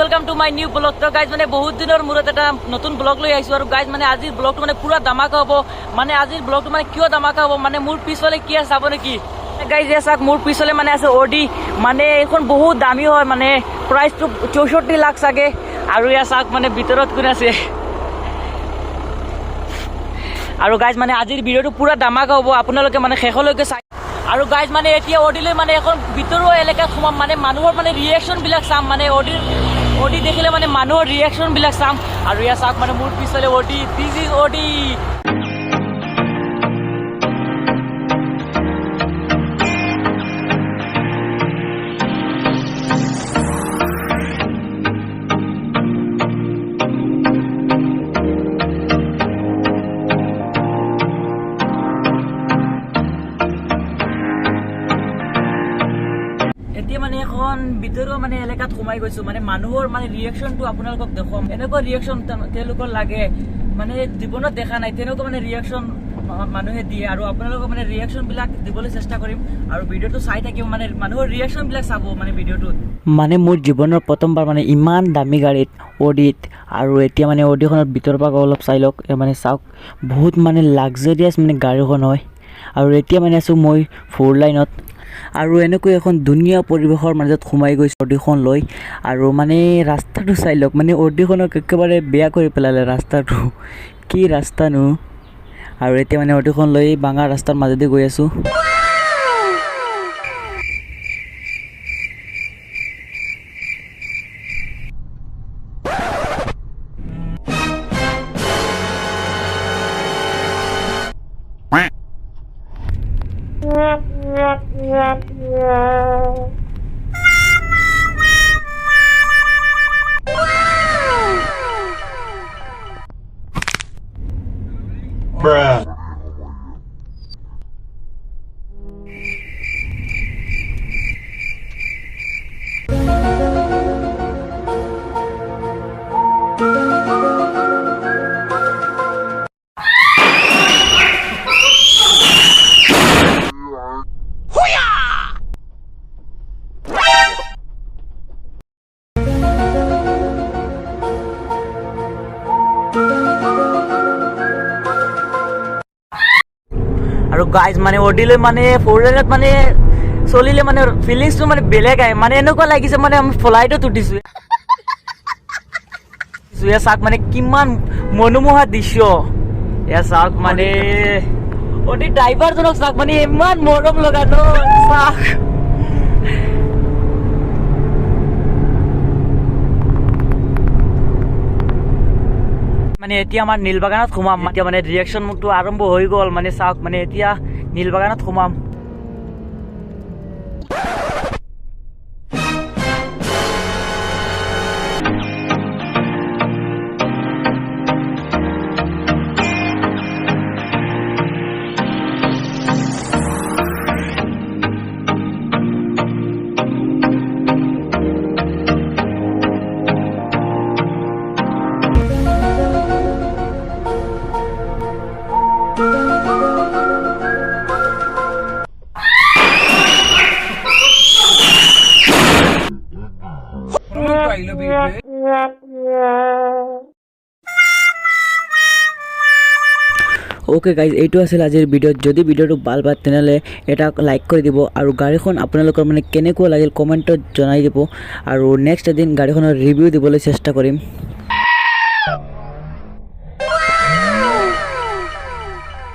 Welcome to my new blog. তো guys মানে বহুত দিনেৰ মূৰত এটা নতুন ব্লগ লৈ আহিছো আৰু গাইজ মানে আজিৰ ব্লগটো মানে পুৰা ধামাকা হ'ব। মানে আজিৰ ব্লগটো মানে কিয় ধামাকা হ'ব মানে মোৰ পিছলে কি আছে চাব নেকি গাইজ? এ চাওক মোৰ পিছলে মানে আছে অডি, মানে এইখন বহুত দামী হয়, মানে প্ৰাইচটো 64 লাখ চাগে। আৰু এয়া চাওক মানে ভিতৰত কোন আছে। আৰু গাইজ মানে আজিৰ ভিডিঅ'টো পুৰা ধামাকা হ'ব, আপোনালোকে মানে শেষলৈকে চাই। আৰু গাইজ মানে এতিয়া অডিলৈ মানে এখন ভিতৰুৱা এলেকাত সোমাম, মানে মানুহৰ মানে ৰিয়েকশ্যনবিলাক চাম, মানে অডি দেখিলে মানে মানুহৰ ৰিয়েকশ্যনবিলাক চাম। আৰু ইয়াৰ চাওক মানে মোৰ পিছলে অডি, দিছ ইজ অডি। এতিয়া মানে এখন ভিতৰুৱা মানে এলেকাত সোমাই গৈছো, মানে মানুহৰ মানে ৰিয়েকশ্যনটো আপোনালোকক দেখুৱাম। এনেকুৱা ৰিয়েকশ্যন তেওঁলোকৰ লাগে, মানে জীৱনত দেখা নাই তেনেকুৱা মানে ৰিয়েকশ্যন মানুহে দিয়ে। আৰু আপোনালোকক মানে ৰিয়েকশ্যনবিলাক দিবলৈ চেষ্টা কৰিম আৰু ভিডিঅ'টো চাই থাকিম, মানে মানুহৰ ৰিয়েকশ্যনবিলাক চাব মানে ভিডিঅ'টোত। মানে মোৰ জীৱনৰ প্ৰথমবাৰ মানে ইমান দামী গাড়ীত অডিত, আৰু এতিয়া মানে অডিখনৰ ভিতৰৰ পৰা অলপ চাই লওক। মানে চাওক বহুত মানে লাক্সাৰিয়াছ মানে গাড়ীখন হয়। আৰু এতিয়া মানে আছোঁ মই 4 লাইনত, আৰু এনেকৈ এখন ধুনীয়া পৰিৱেশৰ মাজত সোমাই গৈছোঁ অডিখন লৈ। আৰু মানে ৰাস্তাটো চাই লওক, মানে অডিখনক একেবাৰে বেয়া কৰি পেলালে ৰাস্তাটো, কি ৰাস্তানো। আৰু এতিয়া মানে অডিখন লৈ বাঙা ৰাস্তাৰ মাজেদি গৈ আছোঁ। Bruh. আৰু গাইজ মানে অডিলৈ মানে 4 লাইনত মানে চলিলে মানে ফিলিংছটো মানে বেলেগ আহে, মানে এনেকুৱা লাগিছে মানে আমি ফ্লাইটত উঠিছোঁ। এয়া চাওক মানে কিমান মনোমোহা দৃশ্য। এয়া চাওক মানে অডি ড্ৰাইভাৰজনক চাওক, মানে ইমান মৰম লগা ন। চাওক মানে এতিয়া আমাৰ নীলবাগানত সোমাম। এতিয়া মানে ৰিয়েকশ্যন মোকটো আৰম্ভ হৈ গ'ল, মানে চাওক মানে এতিয়া নীলবাগানত সোমাম। ওকে গাইজ, এইটো আছিল আজিৰ ভিডিঅ'ত। যদি ভিডিঅ'টো ভাল পায় তেনেহ'লে এটা লাইক কৰি দিব, আৰু গাড়ীখন আপোনালোকৰ মানে কেনেকুৱা লাগিল কমেণ্টত জনাই দিব, আৰু নেক্সট এদিন গাড়ীখনৰ ৰিভিউ দিবলৈ চেষ্টা কৰিম।